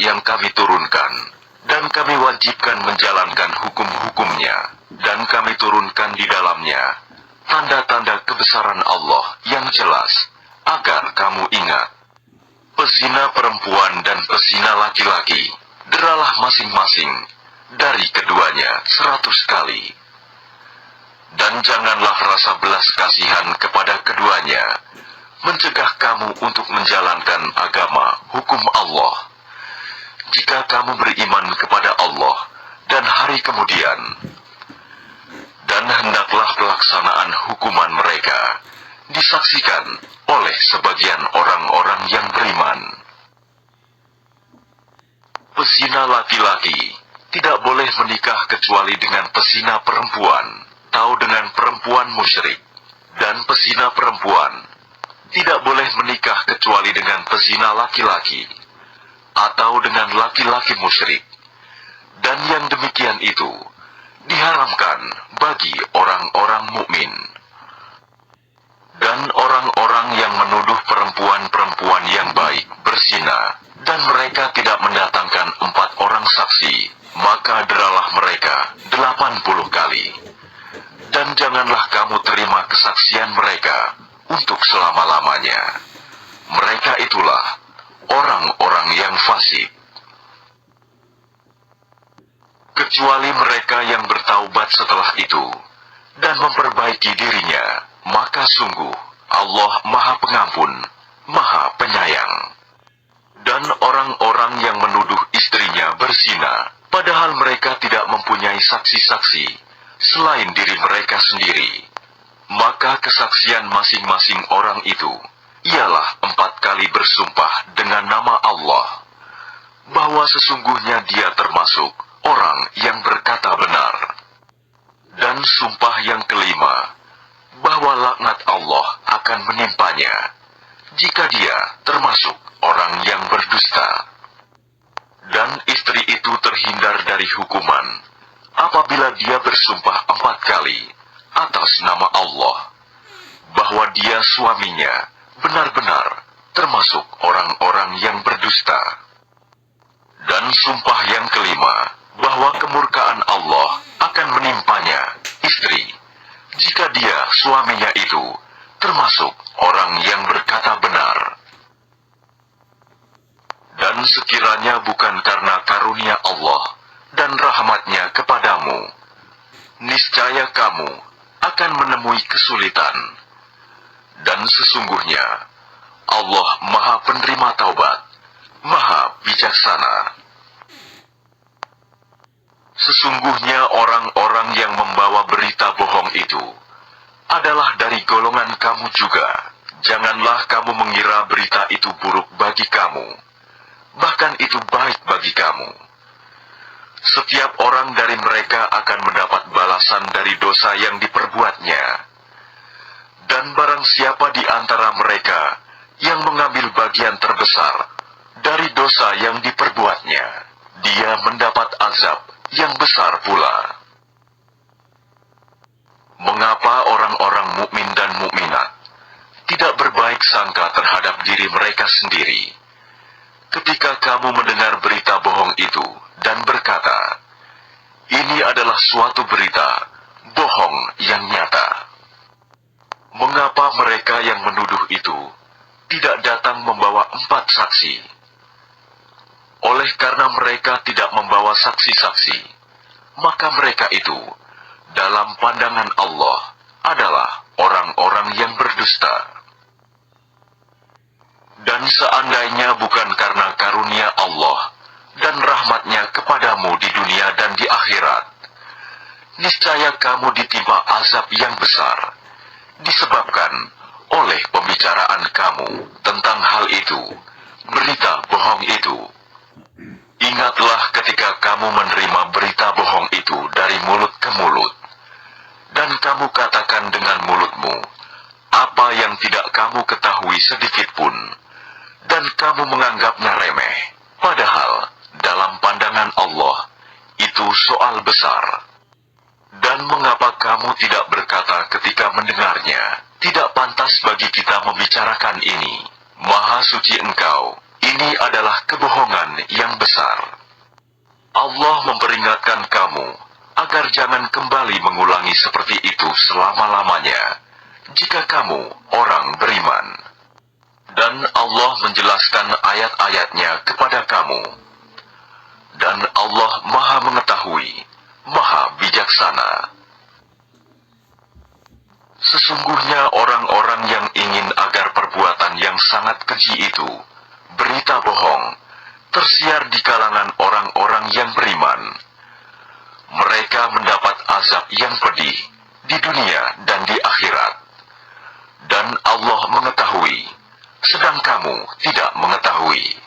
yang kami turunkan, dan kami wajibkan menjalankan hukum-hukumnya, dan kami turunkan di dalamnya tanda-tanda kebesaran Allah yang jelas, agar kamu ingat. Pezina perempuan dan pezina laki-laki, deralah masing-masing dari keduanya 100 kali. Dan janganlah rasa belas kasihan kepada keduanya, mencegah kamu untuk menjalankan agama hukum Allah. Jika kamu beriman kepada Allah dan hari kemudian, dan hendaklah pelaksanaan hukuman mereka disaksikan oleh sebagian orang-orang yang beriman. Pezina laki-laki tidak boleh menikah kecuali dengan pezina perempuan, atau dengan perempuan musyrik, dan pezina perempuan tidak boleh menikah kecuali dengan pezina laki-laki, atau dengan laki-laki musyrik, dan yang demikian itu diharamkan bagi orang-orang mukmin. Dan orang-orang yang menuduh perempuan-perempuan yang baik berzina, dan mereka tidak mendatangkan 4 orang saksi, maka deralah mereka 80 kali. Dan janganlah kamu terima kesaksian mereka untuk selama-lamanya. Mereka itulah orang-orang yang fasik. Kecuali mereka yang bertaubat setelah itu dan memperbaiki dirinya, maka sungguh Allah Maha Pengampun, Maha Penyayang. Dan orang-orang yang menuduh istrinya berzina, padahal mereka tidak mempunyai saksi-saksi selain diri mereka sendiri, maka kesaksian masing-masing orang itu ialah 4 kali bersumpah dengan nama Allah, bahwa sesungguhnya dia termasuk orang yang berkata benar. Dan sumpah yang kelima, bahwa laknat Allah akan menimpanya jika dia termasuk orang yang berdusta. Dan istri itu terhindar dari hukuman apabila dia bersumpah 4 kali atas nama Allah, bahwa dia suaminya benar-benar termasuk orang-orang yang berdusta. Dan sumpah yang kelima, bahwa kemurkaan Allah akan menimpanya istri jika dia suaminya itu termasuk orang yang berkata benar. Dan sekiranya bukan karena karunia Allah dan rahmatnya kepadamu, niscaya kamu akan menemui kesulitan. Dan sesungguhnya Allah Maha Penerima Taubat, Maha Bijaksana. Sesungguhnya orang-orang yang membawa berita bohong itu adalah dari golongan kamu juga. Janganlah kamu mengira berita itu buruk bagi kamu, bahkan itu baik bagi kamu. Setiap orang dari mereka akan mendapat balasan dari dosa yang diperbuatnya. Dan barang siapa di antara mereka yang mengambil bagian terbesar dari dosa yang diperbuatnya, dia mendapat azab yang besar pula. Mengapa orang-orang mukmin dan mukminat tidak berbaik sangka terhadap diri mereka sendiri ketika kamu mendengar berita bohong itu dan berkata, ini adalah suatu berita bohong yang nyata? Mengapa mereka yang menuduh itu tidak datang membawa 4 saksi? Oleh karena mereka tidak membawa saksi-saksi, maka mereka itu dalam pandangan Allah adalah orang-orang yang berdusta. Dan seandainya bukan karena karunia Allah dan rahmatnya kepadamu di dunia dan di akhirat, niscaya kamu ditimpa azab yang besar disebabkan oleh pembicaraan kamu tentang hal itu, berita bohong itu. Ingatlah ketika kamu menerima berita bohong itu dari mulut ke mulut, dan kamu katakan dengan mulutmu apa yang tidak kamu ketahui sedikit pun, dan kamu menganggapnya remeh, padahal dalam pandangan Allah itu soal besar. Dan mengapa kamu tidak berkata ketika mendengarnya, tidak pantas bagi kita membicarakan ini? Maha suci Engkau, Ini adalah kebohongan yang besar. Allah memperingatkan kamu agar jangan kembali mengulangi seperti itu selama-lamanya jika kamu orang beriman. Dan Allah menjelaskan ayat-ayatnya kepada kamu. Dan Allah Maha Mengetahui, Maha Bijaksana. Sesungguhnya orang-orang yang ingin agar perbuatan yang sangat keji itu, berita bohong, tersiar di kalangan orang-orang yang beriman. Mereka mendapat azab yang pedih di dunia dan di akhirat. Dan Allah mengetahui, sedang kamu tidak mengetahui.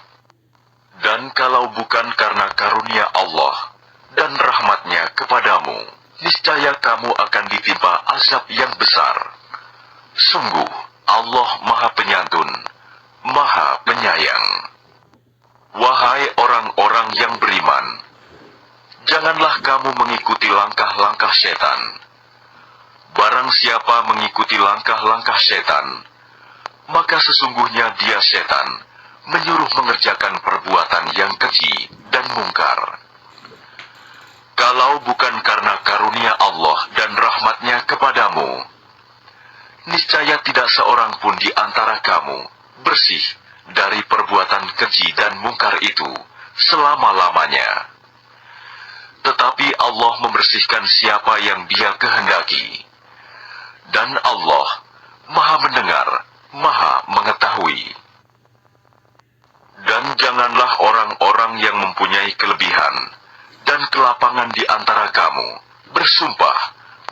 Dan kalau bukan karena karunia Allah dan rahmatnya kepadamu, niscaya kamu akan ditimpa azab yang besar. Sungguh, Allah Maha Penyantun, Maha Penyayang. Wahai orang-orang yang beriman, janganlah kamu mengikuti langkah-langkah setan. Barang siapa mengikuti langkah-langkah setan, maka sesungguhnya dia setan, menyuruh mengerjakan perbuatan yang keji dan mungkar. Kalau bukan karena karunia Allah dan rahmatnya kepadamu, niscaya tidak seorang pun di antara kamu bersih dari perbuatan keji dan mungkar itu selama-lamanya. Tetapi Allah membersihkan siapa yang Dia kehendaki. Dan Allah Maha mendengar, Maha mengetahui. Dan janganlah orang-orang yang mempunyai kelebihan dan kelapangan di antara kamu bersumpah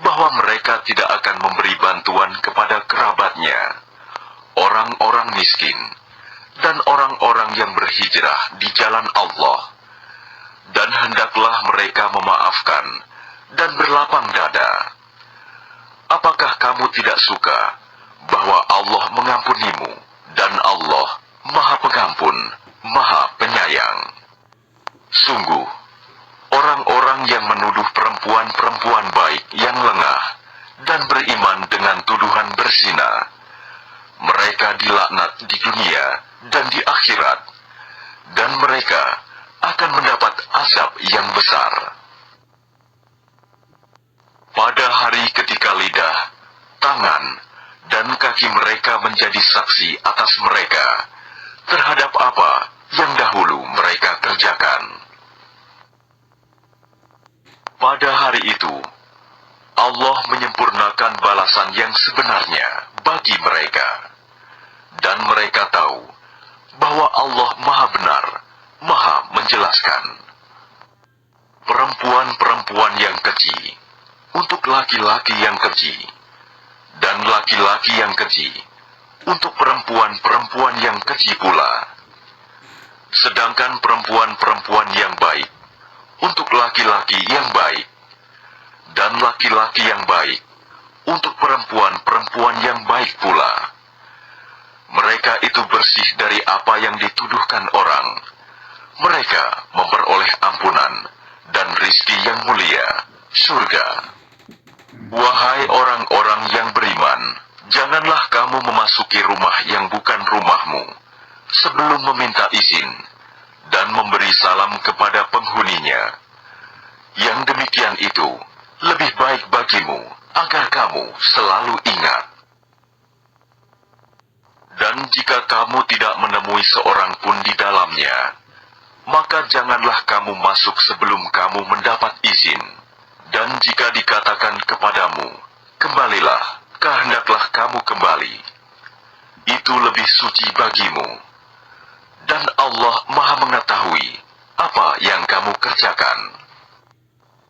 bahwa mereka tidak akan memberi bantuan kepada kerabatnya, orang-orang miskin, dan orang-orang yang berhijrah di jalan Allah. Dan hendaklah mereka memaafkan dan berlapang dada. Apakah kamu tidak suka bahwa Allah mengampunimu dan Allah Maha Pengampun, Maha Penyayang? Sungguh, orang-orang yang menuduh perempuan-perempuan baik yang lengah dan beriman dengan tuduhan berzina, mereka dilaknat di dunia dan di akhirat, dan mereka akan mendapat azab yang besar. Pada hari ketika lidah, tangan, dan kaki mereka menjadi saksi atas mereka terhadap apa yang dahulu mereka kerjakan. Pada hari itu, Allah menyempurnakan balasan yang sebenarnya bagi mereka. Dan mereka tahu bahwa Allah Maha Benar, Maha Menjelaskan. Perempuan-perempuan yang keji untuk laki-laki yang keji, dan laki-laki yang keji untuk perempuan-perempuan yang keji pula. Sedangkan perempuan-perempuan yang baik untuk laki-laki yang baik, dan laki-laki yang baik untuk perempuan-perempuan yang baik pula. Mereka itu bersih dari apa yang dituduhkan orang. Mereka memperoleh ampunan dan rizki yang mulia, surga. Wahai orang-orang yang beriman, janganlah kamu memasuki rumah yang bukan rumahmu sebelum meminta izin dan memberi salam kepada penghuninya. Yang demikian itu lebih baik bagimu agar kamu selalu ingat. Dan jika kamu tidak menemui seorang pun di dalamnya, maka janganlah kamu masuk sebelum kamu mendapat izin. Dan jika dikatakan kepadamu, kembalilah, kehendaklah kamu kembali. Itu lebih suci bagimu. Dan Allah Maha Mengetahui apa yang kamu kerjakan.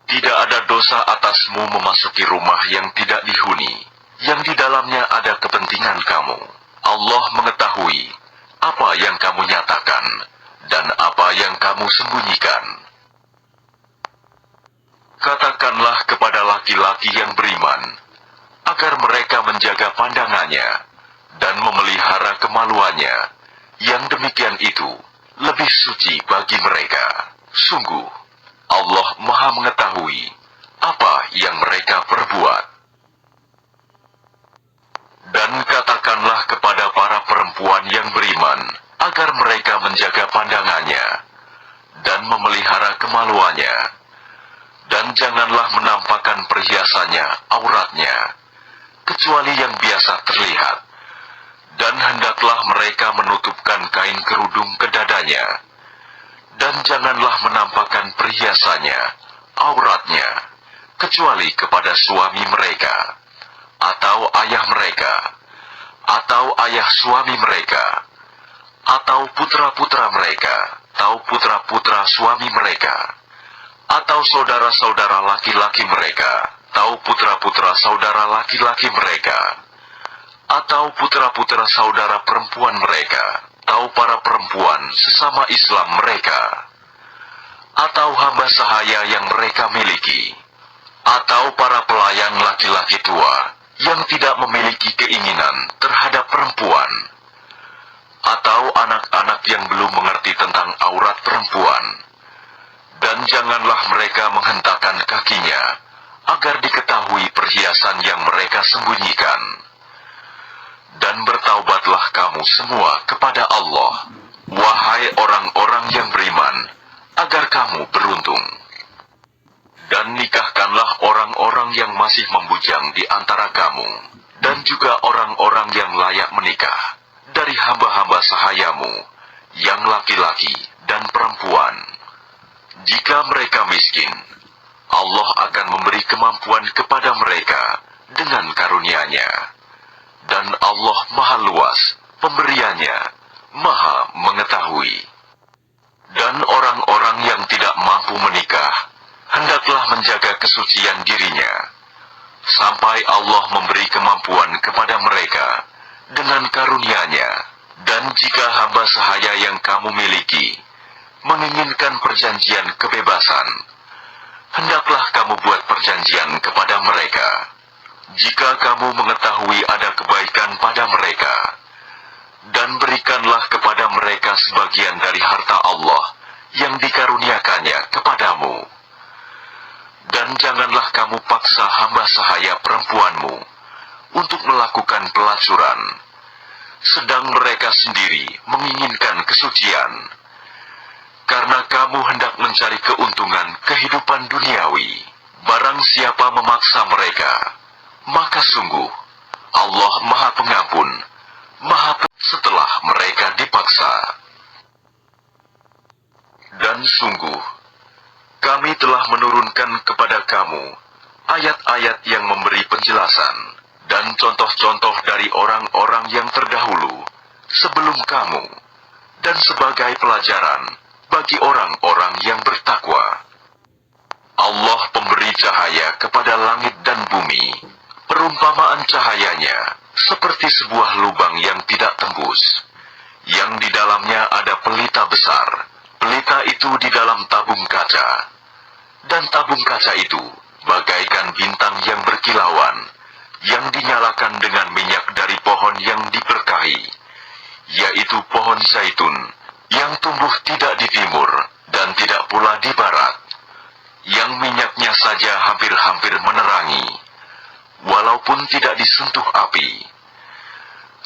Tidak ada dosa atasmu memasuki rumah yang tidak dihuni, yang di dalamnya ada kepentingan kamu. Allah mengetahui apa yang kamu nyatakan dan apa yang kamu sembunyikan. Katakanlah kepada laki-laki yang beriman, agar mereka menjaga pandangannya dan memelihara kemaluannya. Yang demikian itu lebih suci bagi mereka. Sungguh, Allah Maha Mengetahui apa yang mereka perbuat. Dan katakanlah kepada para perempuan yang beriman, agar mereka menjaga pandangannya dan memelihara kemaluannya, dan janganlah menampakkan perhiasannya, auratnya, kecuali yang biasa terlihat, dan hendaklah mereka menutupkan kain kerudung ke dadanya, dan janganlah menampakkan perhiasannya, auratnya, kecuali kepada suami mereka, atau ayah mereka, atau ayah suami mereka, atau putra-putra mereka, atau putra-putra suami mereka, atau saudara-saudara laki-laki mereka, atau putra-putra saudara laki-laki mereka, atau putra-putra saudara perempuan mereka, atau para perempuan sesama Islam mereka, atau hamba sahaya yang mereka miliki, atau para pelayan laki-laki tua yang tidak memiliki keinginan terhadap perempuan, atau anak-anak yang belum mengerti tentang aurat perempuan, dan janganlah mereka menghentakkan kakinya agar diketahui perhiasan yang mereka sembunyikan. Dan bertaubatlah kamu semua kepada Allah, wahai orang-orang yang beriman, agar kamu beruntung. Dan nikahkanlah orang-orang yang masih membujang di antara kamu, dan juga orang-orang yang layak menikah dari hamba-hamba sahayamu, yang laki-laki dan perempuan. Jika mereka miskin, Allah akan memberi kemampuan kepada mereka dengan karunia-Nya. Dan Allah Maha Luas pemberiannya, Maha mengetahui. Dan orang-orang yang tidak mampu menikah, hendaklah menjaga kesucian dirinya, sampai Allah memberi kemampuan kepada mereka dengan karunia-Nya. Dan jika hamba sahaya yang kamu miliki menginginkan perjanjian kebebasan, hendaklah kamu buat perjanjian kepada mereka. Jika kamu mengetahui ada kebaikan pada mereka, dan berikanlah kepada mereka sebagian dari harta Allah yang dikaruniakannya kepadamu. Dan janganlah kamu paksa hamba sahaya perempuanmu untuk melakukan pelacuran, sedang mereka sendiri menginginkan kesucian, karena kamu hendak mencari keuntungan kehidupan duniawi. Barang siapa memaksa mereka, maka sungguh Allah Maha Pengampun, setelah mereka dipaksa. Dan sungguh kami telah menurunkan kepada kamu ayat-ayat yang memberi penjelasan dan contoh-contoh dari orang-orang yang terdahulu sebelum kamu, dan sebagai pelajaran bagi orang-orang yang bertakwa. Allah pemberi cahaya kepada langit dan bumi. Perumpamaan cahayanya seperti sebuah lubang yang tidak tembus, yang di dalamnya ada pelita besar. Pelita itu di dalam tabung kaca, dan tabung kaca itu bagaikan bintang yang berkilauan, yang dinyalakan dengan minyak dari pohon yang diberkahi, yaitu pohon zaitun, yang tumbuh tidak di timur, dan tidak pula di barat, yang minyaknya saja hampir-hampir menerangi, walaupun tidak disentuh api.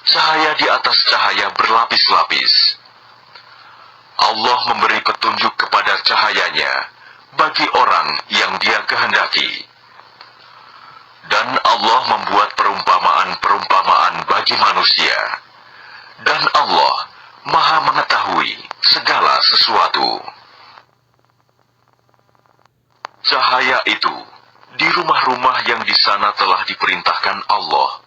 Cahaya di atas cahaya berlapis-lapis. Allah memberi petunjuk kepada cahayanya bagi orang yang Dia kehendaki. Dan Allah membuat perumpamaan-perumpamaan bagi manusia. Dan Allah Maha mengetahui segala sesuatu. Cahaya itu di rumah-rumah yang di sana telah diperintahkan Allah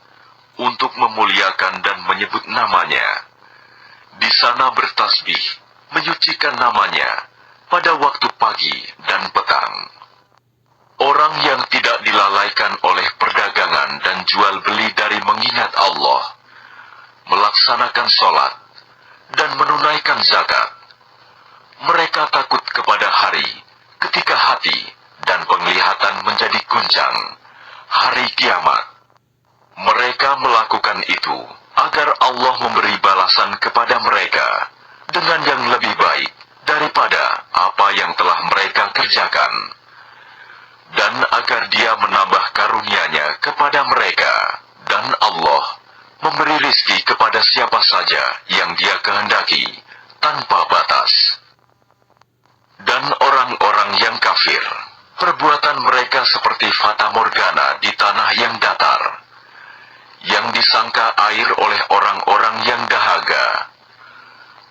untuk memuliakan dan menyebut namanya. Di sana bertasbih, menyucikan namanya pada waktu pagi dan petang. Orang yang tidak dilalaikan oleh perdagangan dan jual beli dari mengingat Allah, melaksanakan sholat, dan menunaikan zakat. Mereka takut kepada hari ketika hati dan penglihatan menjadi guncang, hari kiamat. Mereka melakukan itu agar Allah memberi balasan kepada mereka dengan yang lebih baik daripada apa yang telah mereka kerjakan, dan agar Dia menambah karunia-Nya kepada mereka. Dan Allah memberi rizki kepada siapa saja yang Dia kehendaki tanpa batas. Dan orang-orang yang kafir, perbuatan mereka seperti fata morgana di tanah yang datar, yang disangka air oleh orang-orang yang dahaga.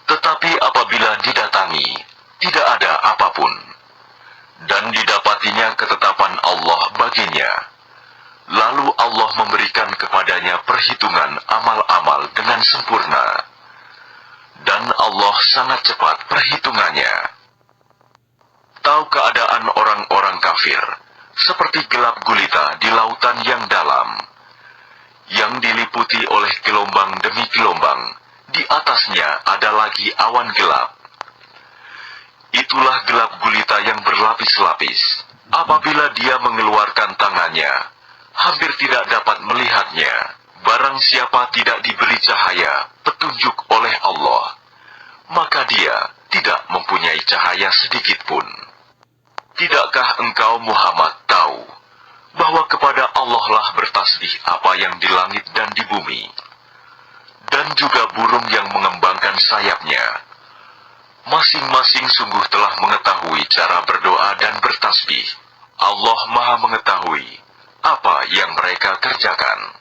Tetapi apabila didatangi, tidak ada apapun, dan didapatinya ketetapan Allah baginya. Lalu Allah memberikan kepadanya perhitungan amal-amal dengan sempurna. Dan Allah sangat cepat perhitungannya. Tahu keadaan orang-orang kafir, seperti gelap gulita di lautan yang dalam, yang diliputi oleh gelombang demi gelombang, di atasnya ada lagi awan gelap. Itulah gelap gulita yang berlapis-lapis. Apabila dia mengeluarkan tangannya, hampir tidak dapat melihatnya. Barang siapa tidak diberi cahaya, petunjuk oleh Allah, maka dia tidak mempunyai cahaya sedikit pun. Tidakkah engkau Muhammad tahu bahwa kepada Allah lah bertasbih apa yang di langit dan di bumi, dan juga burung yang mengembangkan sayapnya. Masing-masing sungguh telah mengetahui cara berdoa dan bertasbih. Allah Maha mengetahui apa yang mereka kerjakan.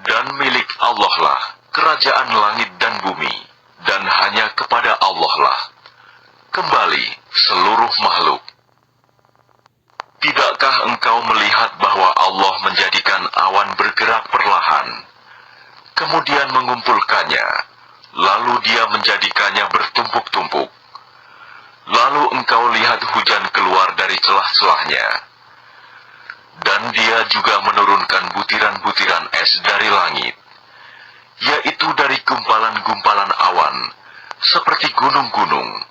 Dan milik Allah lah kerajaan langit dan bumi, dan hanya kepada Allah lah kembali seluruh makhluk. Tidakkah engkau melihat bahwa Allah menjadikan awan bergerak perlahan, kemudian mengumpulkannya, lalu dia menjadikannya bertumpuk-tumpuk. Lalu engkau lihat hujan keluar dari celah-celahnya, dan dia juga menurunkan butiran-butiran es dari langit, yaitu dari gumpalan-gumpalan awan, seperti gunung-gunung.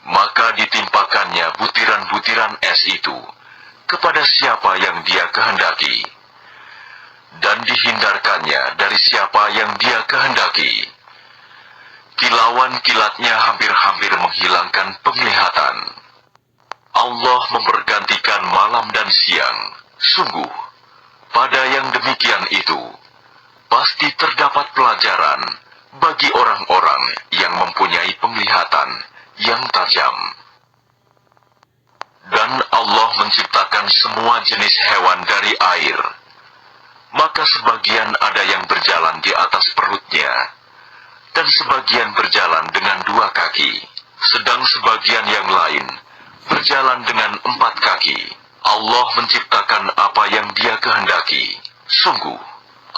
Maka ditimpakannya butiran-butiran es itu kepada siapa yang dia kehendaki, dan dihindarkannya dari siapa yang dia kehendaki. Kilauan kilatnya hampir-hampir menghilangkan penglihatan. Allah mempergantikan malam dan siang. Sungguh, pada yang demikian itu, pasti terdapat pelajaran bagi orang-orang yang mempunyai penglihatan yang tajam. Dan Allah menciptakan semua jenis hewan dari air. Maka sebagian ada yang berjalan di atas perutnya, dan sebagian berjalan dengan 2 kaki, sedang sebagian yang lain berjalan dengan 4 kaki. Allah menciptakan apa yang Dia kehendaki. Sungguh,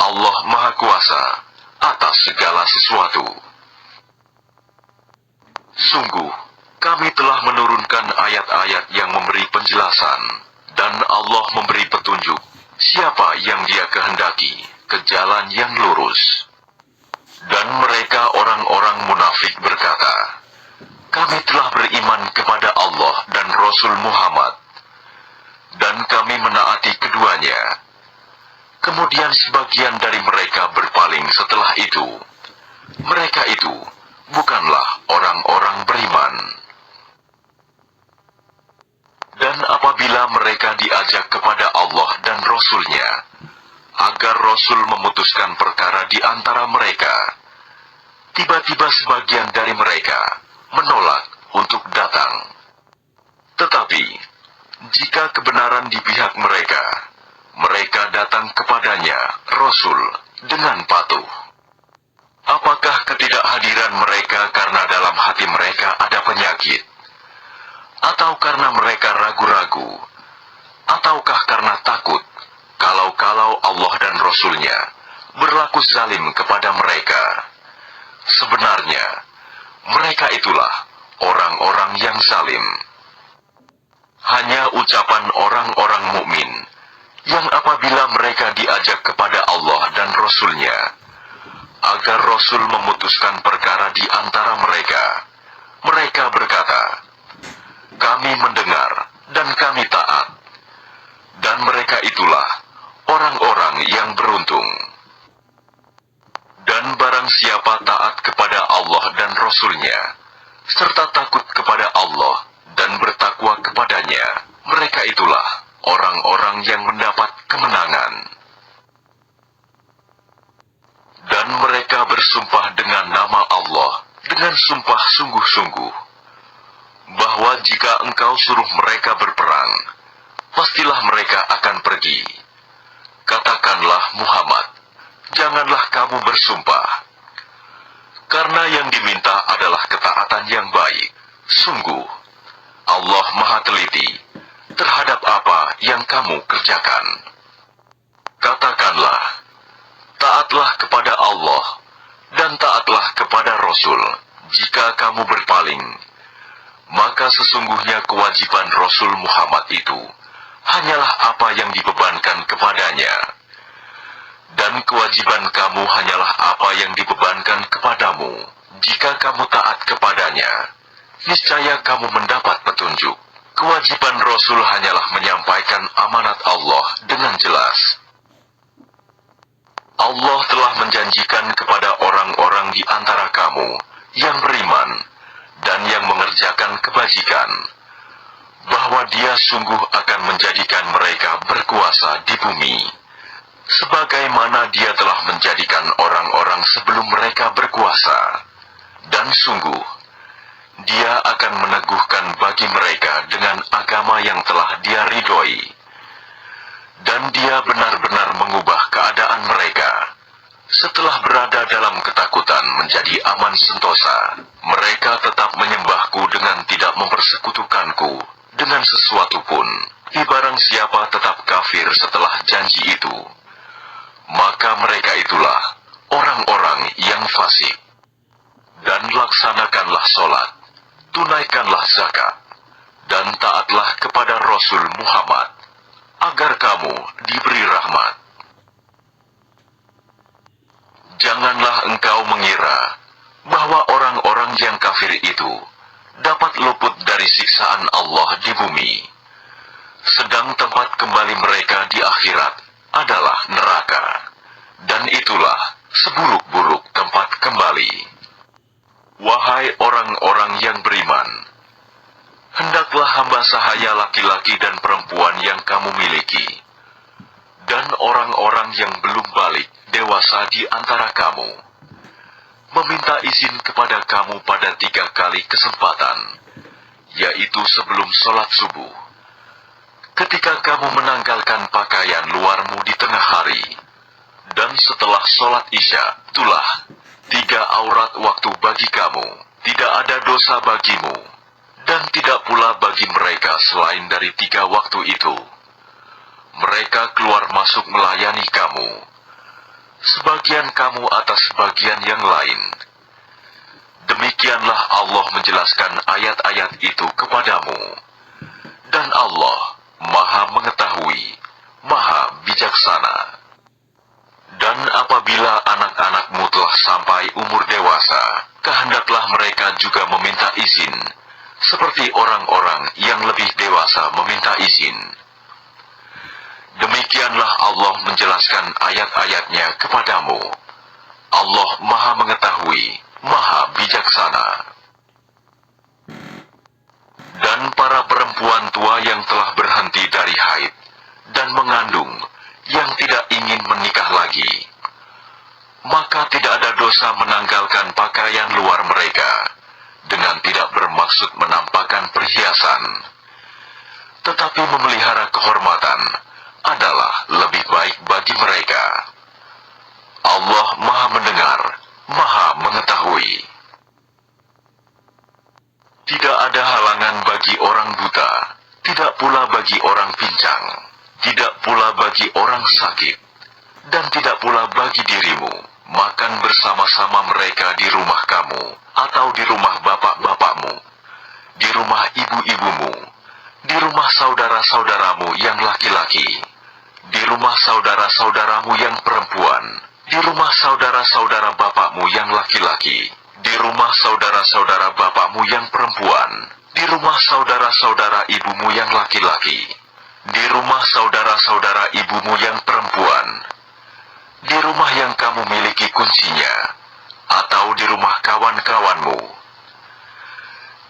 Allah Maha Kuasa atas segala sesuatu. Sungguh, kami telah menurunkan ayat-ayat yang memberi penjelasan, dan Allah memberi petunjuk siapa yang Dia kehendaki ke jalan yang lurus. Dan mereka orang-orang munafik berkata, kami telah beriman kepada Allah dan Rasul Muhammad, dan kami menaati keduanya. Kemudian sebagian dari mereka berpaling setelah itu. Mereka itu bukanlah orang-orang beriman. Dan apabila mereka diajak kepada Allah dan Rasul-Nya, agar Rasul memutuskan perkara di antara mereka, tiba-tiba sebagian dari mereka menolak untuk datang. Tetapi, jika kebenaran di pihak mereka, mereka datang kepadanya, Rasul, dengan patuh. Apakah ketidakhadiran mereka karena dalam hati mereka ada penyakit? Atau karena mereka ragu-ragu? Ataukah karena takut kalau Allah dan Rasul-Nya berlaku zalim kepada mereka? Sebenarnya, mereka itulah orang-orang yang zalim. Hanya ucapan orang-orang mukmin yang apabila mereka diajak kepada Allah dan Rasul-Nya, agar Rasul memutuskan perkara di antara mereka, mereka berkata, kami mendengar dan kami taat. Dan mereka itulah orang-orang yang beruntung. Dan barang siapa taat kepada Allah dan Rasul-Nya, serta takut kepada Allah dan bertakwa kepadanya, mereka itulah orang-orang yang mendapat kemenangan. Dan mereka bersumpah dengan nama Allah dengan sumpah sungguh-sungguh, bahwa jika engkau suruh mereka berperang, pastilah mereka akan pergi. Katakanlah Muhammad, janganlah kamu bersumpah, karena yang diminta adalah ketaatan yang baik. Sungguh, Allah Maha Teliti terhadap apa yang kamu kerjakan. Katakanlah, taatlah kepada Allah dan taatlah kepada Rasul. Jika kamu berpaling, maka sesungguhnya kewajiban Rasul Muhammad itu hanyalah apa yang dibebankan kepadanya, dan kewajiban kamu hanyalah apa yang dibebankan kepadamu. Jika kamu taat kepadanya, niscaya kamu mendapat petunjuk. Kewajiban Rasul hanyalah menyampaikan amanat Allah dengan jelas. Allah telah menjanjikan kepada orang-orang di antara kamu yang beriman dan yang mengerjakan kebajikan, bahwa Dia sungguh akan menjadikan mereka berkuasa di bumi, sebagaimana Dia telah menjadikan orang-orang sebelum mereka berkuasa. Dan sungguh, Dia akan meneguhkan bagi mereka dengan agama yang telah Dia ridhoi, dan Dia benar-benar mengubah keadaan mereka. Setelah berada dalam ketakutan menjadi aman sentosa, mereka tetap menyembahku dengan tidak mempersekutukanku dengan sesuatu pun. Barang siapa tetap kafir setelah janji itu, maka mereka itulah orang-orang yang fasik. Dan laksanakanlah sholat, tunaikanlah zakat, dan taatlah kepada Rasul Muhammad, agar kamu diberi rahmat. Janganlah engkau mengira bahwa orang-orang yang kafir itu dapat luput dari siksaan Allah di bumi, sedang tempat kembali mereka di akhirat adalah neraka, dan itulah seburuk-buruk tempat kembali. Wahai orang-orang yang beriman, hendaklah hamba sahaya laki-laki dan perempuan yang kamu miliki, dan orang-orang yang belum balik dewasa di antara kamu, meminta izin kepada kamu pada 3 kali kesempatan, yaitu sebelum sholat subuh, ketika kamu menanggalkan pakaian luarmu di tengah hari, dan setelah sholat isya. Itulah 3 aurat waktu bagi kamu, tidak ada dosa bagimu, dan tidak pula bagi mereka selain dari 3 waktu itu. Mereka keluar masuk melayani kamu, sebagian kamu atas sebagian yang lain. Demikianlah Allah menjelaskan ayat-ayat itu kepadamu, dan Allah Maha Mengetahui, Maha Bijaksana. Dan apabila anak-anakmu telah sampai umur dewasa, kehendaklah mereka juga meminta izin, seperti orang-orang yang lebih dewasa meminta izin. Demikianlah Allah menjelaskan ayat-ayatnya kepadamu. Allah Maha Mengetahui, Maha Bijaksana. Dan para perempuan tua yang telah berhenti dari haid dan mengandung, yang tidak ingin menikah lagi, maka tidak ada dosa menanggalkan pakaian luar mereka, dengan tidak bermaksud menampakkan perhiasan, tetapi memelihara kehormatan adalah lebih baik bagi mereka. Allah Maha Mendengar, Maha Mengetahui. Tidak ada halangan bagi orang buta, tidak pula bagi orang pincang, tidak pula bagi orang sakit, dan tidak pula bagi dirimu makan bersama-sama mereka di rumah kamu, atau di rumah bapak-bapakmu, di rumah ibu-ibumu, di rumah saudara-saudaramu yang laki-laki, di rumah saudara-saudaramu yang perempuan, di rumah saudara-saudara bapakmu yang laki-laki, di rumah saudara-saudara bapakmu yang perempuan, di rumah saudara-saudara ibumu yang laki-laki, di rumah saudara-saudara ibumu yang perempuan, di rumah yang kamu miliki kuncinya, atau di rumah kawan-kawanmu.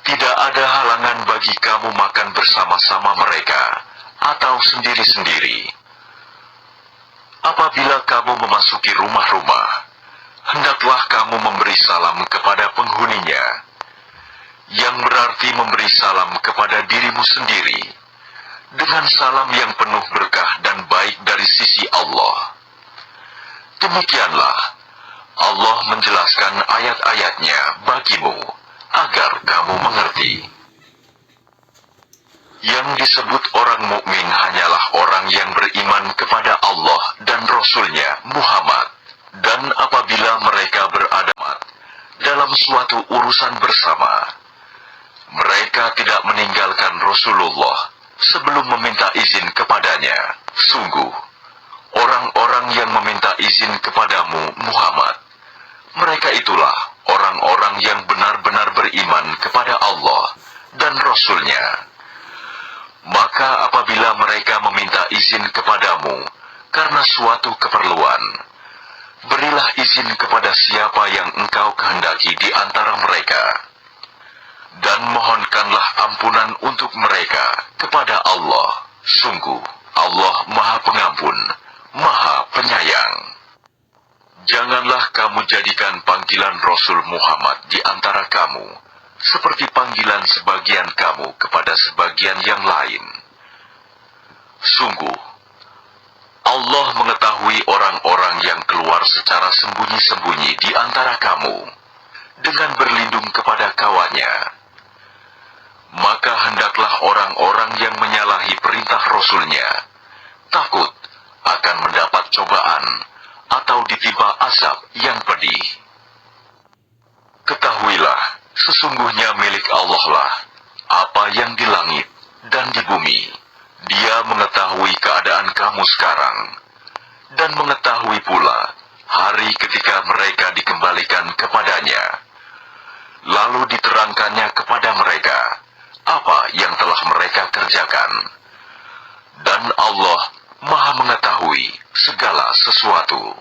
Tidak ada halangan bagi kamu makan bersama-sama mereka, atau sendiri-sendiri. Apabila kamu memasuki rumah-rumah, hendaklah kamu memberi salam kepada penghuninya, yang berarti memberi salam kepada dirimu sendiri, dengan salam yang penuh berkah dan baik dari sisi Allah. Demikianlah Allah menjelaskan ayat-ayatnya bagimu, agar kamu mengerti. Yang disebut orang mukmin hanyalah orang yang beriman kepada Allah dan Rasul-Nya Muhammad, dan apabila mereka beradamat dalam suatu urusan bersama, mereka tidak meninggalkan Rasulullah sebelum meminta izin kepadanya. Sungguh, orang-orang yang meminta izin kepadamu Muhammad, mereka itulah orang-orang yang benar-benar beriman kepada Allah dan Rasul-Nya. Maka apabila mereka meminta izin kepadamu karena suatu keperluan, berilah izin kepada siapa yang engkau kehendaki di antara mereka, dan mohonkanlah ampunan untuk mereka kepada Allah. Sungguh, Allah Maha Pengampun, Maha Penyayang. Janganlah kamu jadikan panggilan Rasul Muhammad di antara kamu seperti panggilan sebagian kamu kepada sebagian yang lain. Sungguh, Allah mengetahui orang-orang yang keluar secara sembunyi-sembunyi di antara kamu dengan berlindung kepada kawannya. Maka hendaklah orang-orang yang menyalahi perintah Rasul-Nya takut akan mendapat cobaan atau ditimpa azab yang pedih. Ketahuilah, sesungguhnya milik Allah lah apa yang di langit dan di bumi. Dia mengetahui keadaan kamu sekarang, dan mengetahui pula hari ketika mereka dikembalikan kepadanya. Lalu diterangkannya kepada mereka apa yang telah mereka kerjakan. Dan Allah Maha mengetahui segala sesuatu.